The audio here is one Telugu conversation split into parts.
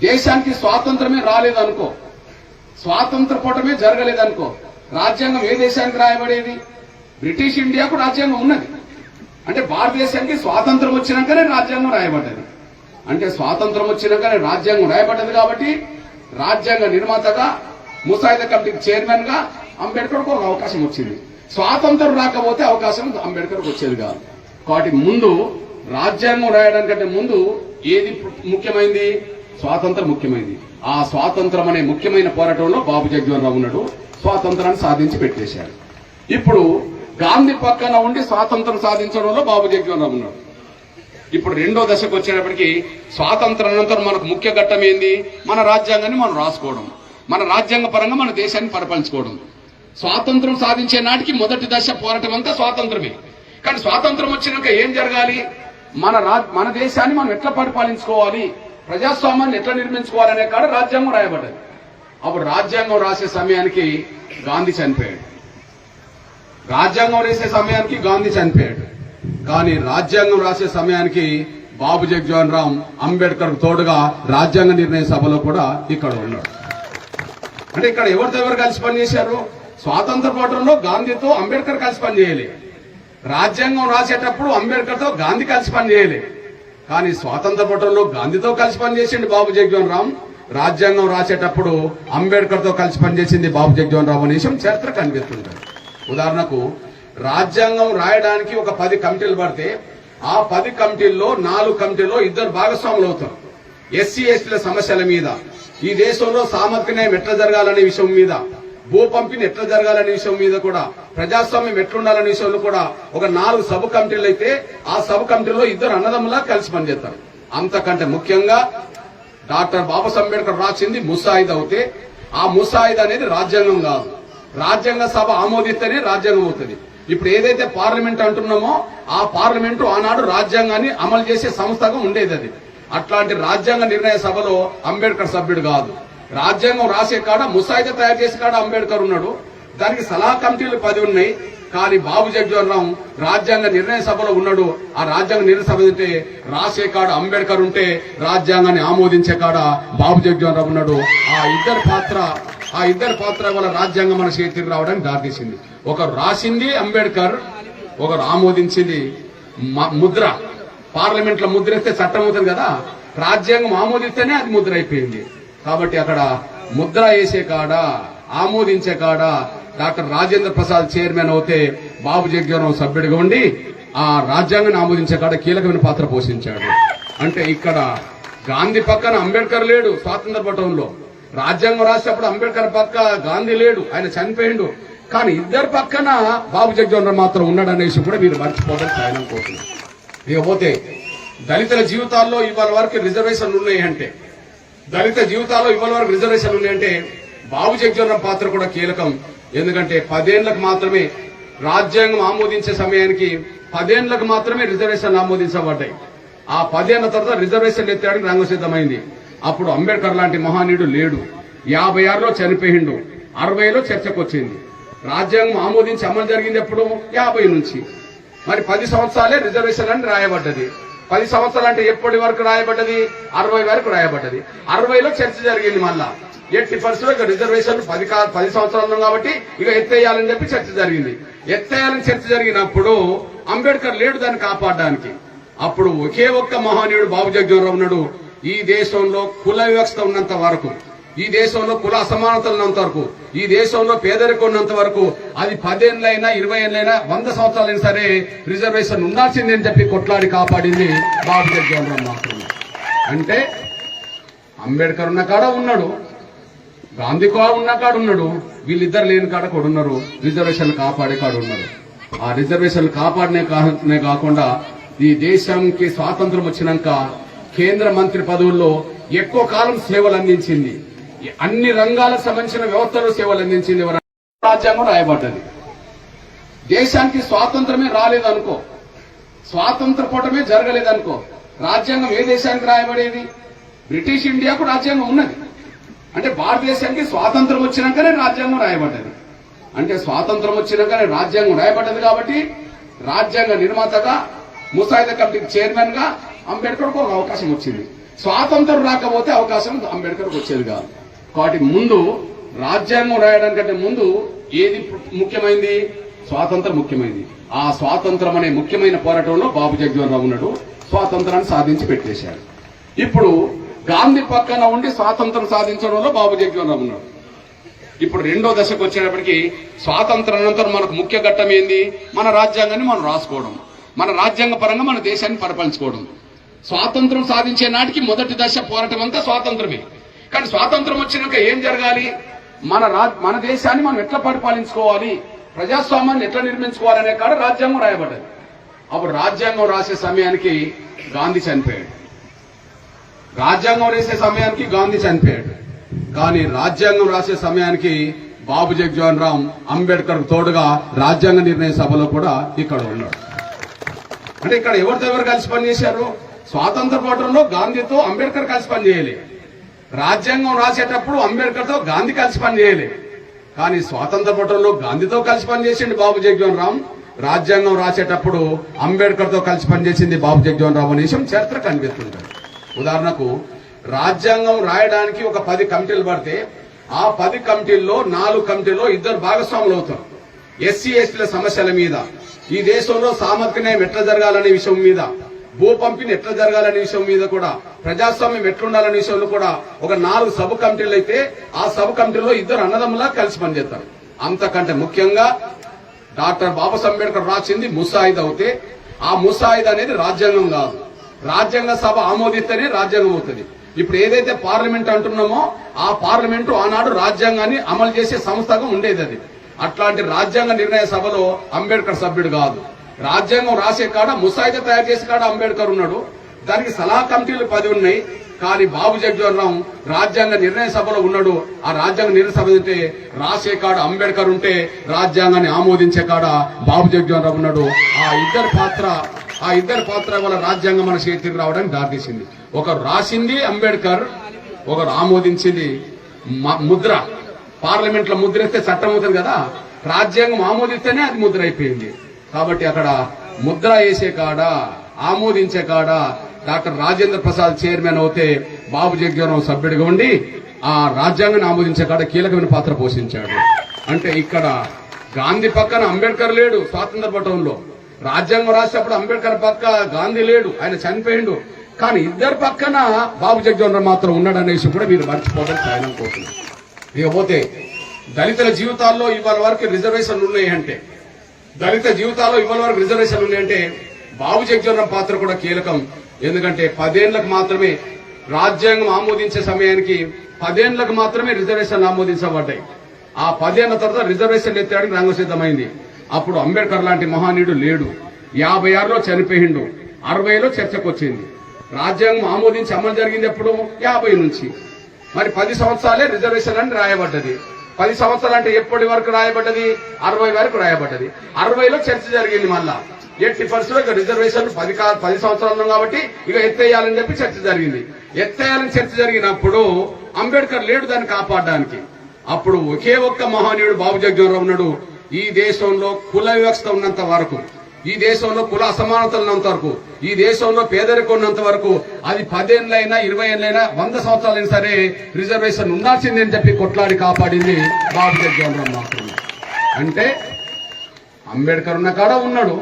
దేశానికి స్వాతంత్రమే రాలేదనుకో, స్వాతంత్ర పోటమే జరగలేదనుకో, రాజ్యాంగం ఏ దేశానికి రాయబడేది? బ్రిటిష్ ఇండియాకు రాజ్యాంగం ఉన్నది. అంటే భారతదేశానికి స్వాతంత్రం వచ్చినాకనే రాజ్యాంగం రాయబడ్డది. అంటే స్వాతంత్రం వచ్చినాకనే రాజ్యాంగం రాయబడ్డది. కాబట్టి రాజ్యాంగ నిర్మాతగా, ముసాయిదా కమిటీకి చైర్మన్ గా అంబేద్కర్కు ఒక అవకాశం వచ్చింది. స్వాతంత్రం రాకపోతే అవకాశం అంబేద్కర్కి వచ్చేది కాదు. కాబట్టి ముందు రాజ్యాంగం రాయడానికంటే ముందు ఏది ముఖ్యమైంది? స్వాతంత్రం ముఖ్యమైంది. ఆ స్వాతంత్రం అనే ముఖ్యమైన పోరాటంలో బాబు జగజీవన్ రావు ఉన్నాడు. స్వాతంత్రాన్ని సాధించి పెట్టేశాడు. ఇప్పుడు గాంధీ పక్కన ఉండి స్వాతంత్రం సాధించడంలో బాబు జగజీవన్ రావు ఉన్నాడు. ఇప్పుడు రెండో దశకు వచ్చేటప్పటికి స్వాతంత్రానంతరం మనకు ముఖ్య ఘట్టం ఏంది? మన రాజ్యాంగాన్ని మనం రాసుకోవడం, మన రాజ్యాంగ పరంగా మన దేశాన్ని పరిపాలించుకోవడం. స్వాతంత్రం సాధించే నాటికి మొదటి దశ పోరాటం అంతా స్వాతంత్రమే. కానీ స్వాతంత్రం వచ్చినాక ఏం జరగాలి? మన దేశాన్ని మనం ఎట్లా పరిపాలించుకోవాలి, ప్రజాస్వామ్యాన్ని ఎట్లా నిర్మించుకోవాలనే కాడ రాజ్యాంగం రాయబడ్డది. అప్పుడు రాజ్యాంగం రాసే సమయానికి గాంధీ చనిపోయాడు. రాజ్యాంగం రాసే సమయానికి గాంధీ చనిపోయాడు. కానీ రాజ్యాంగం రాసే సమయానికి బాబు జగజీవన్ రామ్ అంబేద్కర్ తోడుగా రాజ్యాంగ నిర్ణయ సభలో కూడా ఇక్కడ ఉన్నాడు. అంటే ఇక్కడ ఎవరితో ఎవరు కలిసి పనిచేశారు? స్వాతంత్ర పోరాటంలో గాంధీతో అంబేద్కర్ కలిసి పనిచేయలే. రాజ్యాంగం రాసేటప్పుడు అంబేద్కర్తో గాంధీ కలిసి పనిచేయలే. కానీ స్వాతంత్ర పోరాటంలో గాంధీతో కలిసి పనిచేసింది బాబు జగజీవన్ రామ్. రాజ్యాంగం రాసేటప్పుడు అంబేద్కర్తో కలిసి పనిచేసింది బాబు జగజీవన్ రామ్ అనే విషయం చరిత్ర కనిపిస్తుంటది. ఉదాహరణకు రాజ్యాంగం రాయడానికి ఒక 10 కమిటీలు పడితే ఆ 10 కమిటీల్లో 4 కమిటీల్లో 2 భాగస్వాములు అవుతారు. ఎస్సీ ఎస్టీల సమస్యల మీద, ఈ దేశంలో సామాజిక న్యాయం ఎట్లా జరగాలనే విషయం మీద, భూ పంపిణీ ఎట్లా జరగాలనే విషయం మీద కూడా, ప్రజాస్వామ్యం ఎట్లుండాలనే విషయంలో కూడా ఒక 4 సబ్ కమిటీలు అయితే ఆ సబ్ కమిటీలో 2 అన్నదమ్ములా కలిసి పనిచేస్తారు. అంతకంటే ముఖ్యంగా డాక్టర్ బాబాసాహెబ్ అంబేద్కర్ రాసింది ముసాయిదా అవుతే ఆ ముసాయిదా అనేది రాజ్యాంగం కాదు. రాజ్యాంగ సభ ఆమోదిస్తేనే రాజ్యాంగం అవుతుంది. ఇప్పుడు ఏదైతే పార్లమెంట్ అంటున్నామో ఆ పార్లమెంటు ఆనాడు రాజ్యాంగాన్ని అమలు చేసే సంస్థగా ఉండేది. అది అట్లాంటి రాజ్యాంగ నిర్ణయ సభలో అంబేద్కర్ సభ్యుడు కాదు. రాజ్యాంగం రాసే కాడ, ముసాయిదా తయారు చేసే కాడ అంబేద్కర్ ఉన్నాడు. దానికి సలహా కమిటీలు 10 ఉన్నాయి. కానీ బాబు జగజీవన్ రామ్ రాజ్యాంగ నిర్ణయ సభలో ఉన్నాడు. ఆ రాజ్యాంగ నిర్ణయ సభ ఉంటే రాసే కాడ అంబేద్కర్ ఉంటే రాజ్యాంగాన్ని ఆమోదించే కాడ బాబు జగజీవన్ రామ్ ఉన్నాడు. ఆ ఇద్దరు పాత్ర వల్ల రాజ్యాంగం మన చేతికి రావడానికి దారితీసింది. ఒకరు రాసింది అంబేద్కర్, ఒకరు ఆమోదించింది. ముద్ర పార్లమెంట్ లో ముద్ర ఇస్తే చట్టం అవుతుంది కదా, రాజ్యాంగం ఆమోదిస్తేనే అది ముద్ర అయిపోయింది. కాబట్టి అక్కడ ముద్ర వేసే కాడ, ఆమోదించే కాడ డాక్టర్ రాజేంద్ర ప్రసాద్ చైర్మన్ అవుతే బాబు జగజీవన్ రామ్ సభ్యుడిగా ఉండి ఆ రాజ్యాంగాన్ని ఆమోదించే కాడ కీలకమైన పాత్ర పోషించాడు. అంటే ఇక్కడ గాంధీ పక్కన అంబేద్కర్ లేడు. స్వాతంత్ర పోరాటంలో రాజ్యాంగం రాసేటప్పుడు అంబేద్కర్ పక్క గాంధీ లేడు, ఆయన చనిపోయిండు. కానీ 2 పక్కన బాబు జగజీవన్ రామ్ మాత్రం ఉన్నాడు అనే విషయం కూడా మీరు మర్చిపోవడం సాయం కోరుతున్నారు. ఇకపోతే దళితుల జీవితాల్లో ఇవాళ వరకు రిజర్వేషన్లు ఉన్నాయంటే, బాబు జగజీవన్ రామ్ పాత్ర కూడా కీలకం. ఎందుకంటే 10 ఏళ్లకు మాత్రమే రాజ్యాంగం ఆమోదించే సమయానికి 10 ఏళ్లకు మాత్రమే రిజర్వేషన్లు ఆమోదించబడ్డాయి. ఆ 10 ఏళ్ల తర్వాత రిజర్వేషన్లు ఎత్తడానికి రంగం సిద్ధమైంది. అప్పుడు అంబేద్కర్ లాంటి మహానీయుడు లేడు. 56లో చనిపోయిండు. 60లో చర్చకు వచ్చింది. రాజ్యాంగం ఆమోదించి అమలు జరిగింది ఎప్పుడు? 50 నుంచి. మరి 10 సంవత్సరాలే రిజర్వేషన్ అని రాయబడ్డది. 10 సంవత్సరాలు అంటే ఎప్పటి వరకు రాయబడ్డది? 60 వరకు రాయబడ్డది. 60లో చర్చ జరిగింది. మళ్ళా 80% ఇక రిజర్వేషన్ 10 సంవత్సరాలు కాబట్టి ఇక ఎత్తేయాలని చెప్పి చర్చ జరిగింది. ఎత్తేయాలని చర్చ జరిగినప్పుడు అంబేద్కర్ లేడు దాన్ని కాపాడడానికి. అప్పుడు ఒకే ఒక్క మహానీయుడు బాబు జగజీవన్ రామ్ ఉన్నాడు. ఈ దేశంలో కుల వ్యవస్థ ఉన్నంత వరకు, ఈ దేశంలో కుల అసమానతలు ఉన్నంత వరకు, ఈ దేశంలో పేదరికం ఉన్నంత వరకు, అది 10 ఏళ్ళైనా 20 ఏళ్ళైనా 100 సంవత్సరాలైనా సరే రిజర్వేషన్ ఉండాల్సిందే అని చెప్పి కొట్లాడి కాపాడింది బాబు జగజీవన్ రామ్ మాత్రమే. అంటే అంబేద్కర్ ఉన్న కాడ ఉన్నాడు, గాంధీ ఉన్న కాడ ఉన్నాడు, వీళ్ళిద్దరు లేని కాడ కూడా ఉన్నారు. రిజర్వేషన్లు కాపాడే కాడ ఉన్నారు. ఆ రిజర్వేషన్లు కాపాడనే కాకుండా ఈ దేశానికి స్వాతంత్రం వచ్చినాక కేంద్ర మంత్రి పదవుల్లో ఎక్కువ కాలం సేవలు అందించింది. అన్ని రంగాలకు సంబంధించిన వ్యవస్థలో సేవలు అందించింది. రాజ్యాంగం రాయబడ్డది. దేశానికి స్వాతంత్రమే రాలేదనుకో, స్వాతంత్ర పోటమే జరగలేదనుకో, రాజ్యాంగం ఏ దేశానికి రాయబడేది? బ్రిటిష్ ఇండియాకు రాజ్యాంగం ఉన్నది. అంటే భారతదేశానికి స్వాతంత్రం వచ్చినాకనే రాజ్యాంగం రాయబడ్డది. అంటే స్వాతంత్రం వచ్చినాకనే రాజ్యాంగం రాయబడ్డది. కాబట్టి రాజ్యాంగ నిర్మాతగా, ముసాయిదా కమిటీకి చైర్మన్ గా అంబేద్కర్కు ఒక అవకాశం వచ్చింది. స్వాతంత్రం రాకపోతే అవకాశం అంబేద్కర్కి వచ్చేది కాదు. కాబట్టి ముందు రాజ్యాంగం రాయడానికంటే ముందు ఏది ముఖ్యమైంది? స్వాతంత్రం ముఖ్యమైంది. ఆ స్వాతంత్రం అనే ముఖ్యమైన పోరాటంలో బాబు జగజీవన్ రావు ఉన్నాడు. స్వాతంత్రాన్ని సాధించి పెట్టేశాడు. ఇప్పుడు గాంధీ పక్కన ఉండి స్వాతంత్రం సాధించడంలో బాబు జగజీవన్ రావు ఉన్నాడు. ఇప్పుడు రెండో దశకు వచ్చేటప్పటికి స్వాతంత్రం అనంతరం మనకు ముఖ్య ఘట్టం ఏంది? మన రాజ్యాంగాన్ని మనం రాసుకోవడం, మన రాజ్యాంగ పరంగా మన దేశాన్ని పరిపాలించుకోవడం. స్వాతంత్రం సాధించే నాటికి మొదటి దశ పోరాటం అంతా స్వాతంత్రమే. కానీ స్వాతంత్రం వచ్చినాక ఏం జరగాలి? మన దేశాన్ని మనం ఎట్లా పరిపాలించుకోవాలి, ప్రజాస్వామ్యాన్ని ఎట్లా నిర్మించుకోవాలనే కాడ రాజ్యాంగం రాయబడ్డది. అప్పుడు రాజ్యాంగం రాసే సమయానికి గాంధీ చనిపోయాడు. రాజ్యాంగం రాసే సమయానికి గాంధీ చనిపోయాడు. కానీ రాజ్యాంగం రాసే సమయానికి బాబు జగజీవన్ రామ్ అంబేద్కర్ తోడుగా రాజ్యాంగ నిర్ణయ సభలో కూడా ఇక్కడ ఉన్నాడు. అంటే ఇక్కడ ఎవరు కలిసి పనిచేశారు? స్వాతంత్ర పోరాటంలో గాంధీతో అంబేద్కర్ కలిసి పనిచేయలే. రాజ్యాంగం రాసేటప్పుడు అంబేద్కర్తో గాంధీ కలిసి పనిచేయలే. కానీ స్వాతంత్ర పోరాటంలో గాంధీతో కలిసి పనిచేసింది బాబు జగజీవన్ రామ్. రాజ్యాంగం రాసేటప్పుడు అంబేద్కర్తో కలిసి పనిచేసింది బాబు జగజీవన్ రామ్ అనే విషయం చరిత్ర కనిపిస్తుంటారు. ఉదాహరణకు రాజ్యాంగం రాయడానికి ఒక 10 కమిటీలు పడితే ఆ 10 కమిటీల్లో 4 కమిటీల్లో 2 భాగస్వాములు అవుతారు. ఎస్సీ ఎస్టీల సమస్యల మీద, ఈ దేశంలో సామాజిక న్యాయం ఎట్లా జరగాలనే విషయం మీద, భూ పంపిణీ ఎట్లా జరగాలనే విషయం మీద కూడా, ప్రజాస్వామ్యం ఎట్లుండాలనే విషయంలో కూడా ఒక 4 సబ్ కమిటీలు అయితే ఆ సబ్ కమిటీలో 2 అన్నదమ్ములా కలిసి పనిచేస్తారు. అంతకంటే ముఖ్యంగా డాక్టర్ బాబాసాహెబ్ అంబేద్కర్ రాసింది ముసాయిదా అవుతే ఆ ముసాయిదా అనేది రాజ్యాంగం కాదు. రాజ్యాంగ సభ ఆమోదిస్తేనే రాజ్యాంగం అవుతుంది. ఇప్పుడు ఏదైతే పార్లమెంట్ అంటున్నామో ఆ పార్లమెంటు ఆనాడు రాజ్యాంగాన్ని అమలు చేసే సంస్థగా ఉండేది. అది అట్లాంటి రాజ్యాంగ నిర్ణయ సభలో అంబేద్కర్ సభ్యుడు కాదు. రాజ్యాంగం రాసే కాడ, ముసాయిదా తయారు చేసే కాడ అంబేద్కర్ ఉన్నాడు. దానికి సలహా కమిటీలు 10 ఉన్నాయి. కానీ బాబు జగజీవన్ రామ్ రాజ్యాంగ నిర్ణయ సభలో ఉన్నాడు. ఆ రాజ్యాంగ నిర్ణయ సభ ఉంటే రాసే కాడ అంబేద్కర్ ఉంటే రాజ్యాంగాన్ని ఆమోదించే కాడ బాబు జగజీవన్ రామ్ ఉన్నాడు. ఆ ఇద్దరి పాత్ర వల్ల రాజ్యాంగం మన చేతికి రావడానికి దారితీసింది. ఒకరు రాసింది అంబేద్కర్, ఒకరు ఆమోదించింది. ముద్ర పార్లమెంట్ లో ముద్ర ఇస్తే చట్టం అవుతుంది కదా, రాజ్యాంగం ఆమోదిస్తేనే అది ముద్ర అయిపోయింది. కాబట్టి అక్కడ ముద్ర వేసే కాడ, ఆమోదించే కాడ డాక్టర్ రాజేంద్ర ప్రసాద్ చైర్మన్ అవుతే బాబు జగజీవన్ రామ్ సభ్యుడిగా ఉండి ఆ రాజ్యాంగాన్ని ఆమోదించే కాడ కీలకమైన పాత్ర పోషించాడు. అంటే ఇక్కడ గాంధీ పక్కన అంబేద్కర్ లేడు. స్వాతంత్ర పోరాటంలో రాజ్యాంగం రాసేటప్పుడు అంబేద్కర్ పక్క గాంధీ లేడు, ఆయన చనిపోయిండు. కానీ ఇద్దరు పక్కన బాబు జగజీవన్ రామ్ మాత్రం ఉన్నాడు అనే విషయం కూడా మీరు మర్చిపోవడానికి ఆయన కోరుతున్నారు. ఇకపోతే దళితుల జీవితాల్లో ఇవాళ వరకు రిజర్వేషన్లు ఉన్నాయంటే, బాబు జగజీవన్ రామ్ పాత్ర కూడా కీలకం. ఎందుకంటే 10 ఏళ్లకు మాత్రమే రాజ్యాంగం ఆమోదించే సమయానికి 10 ఏళ్లకు మాత్రమే రిజర్వేషన్లు ఆమోదించబడ్డాయి. ఆ 10 ఏళ్ల తర్వాత రిజర్వేషన్లు ఎత్తడానికి రంగం సిద్ధమైంది. అప్పుడు అంబేద్కర్ లాంటి మహానీయుడు లేడు. 56లో చనిపోయిండు, 60లో చర్చకు వచ్చింది. రాజ్యాంగం ఆమోదించి అమలు జరిగింది ఎప్పుడు? 50 నుంచి. మరి 10 సంవత్సరాలే రిజర్వేషన్ అని రాయబడ్డది. 10 సంవత్సరాలు అంటే ఎప్పటి వరకు రాయబడ్డది? 60 వరకు రాయబడ్డది. 60లో చర్చ జరిగింది. మళ్ళా ఎట్టి పరిస్థితుల్లో ఇక రిజర్వేషన్లు 10 సంవత్సరాలు కాబట్టి ఇక ఎత్తేయాలని చెప్పి చర్చ జరిగింది. ఎత్తేయాలని చర్చ జరిగినప్పుడు అంబేద్కర్ లేడు దాన్ని కాపాడడానికి. అప్పుడు ఒకే ఒక్క మహానీయుడు బాబు జగజీవన్ రామ్ ఉన్నాడు. ఈ దేశంలో కుల వివక్షత ఉన్నంత వరకు, ఈ దేశంలో కుల అసమానతలు ఉన్నంత వరకు, ఈ దేశంలో పేదరికం ఉన్నంత వరకు, అది 10 ఏళ్ళైనా 20 ఏళ్ళైనా 100 సంవత్సరాలైనా సరే రిజర్వేషన్ ఉండాల్సిందే అని చెప్పి కొట్లాడి కాపాడింది బాబు జగజీవన్ రామ్ మాత్రమే. అంటే అంబేద్కర్ ఉన్న కాడ ఉన్నాడు,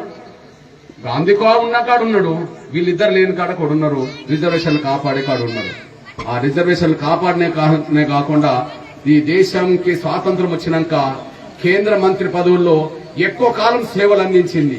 గాంధీ ఉన్న కాడ ఉన్నాడు, వీళ్ళిద్దరు లేని కాడ కూడా ఉన్నారు. రిజర్వేషన్లు కాపాడే కాడ ఉన్నారు. ఆ రిజర్వేషన్లు కాపాడనే కాకుండా ఈ దేశానికి స్వాతంత్రం వచ్చినాక కేంద్ర మంత్రి పదవుల్లో ఎక్కువ కాలం సేవలు అందించింది.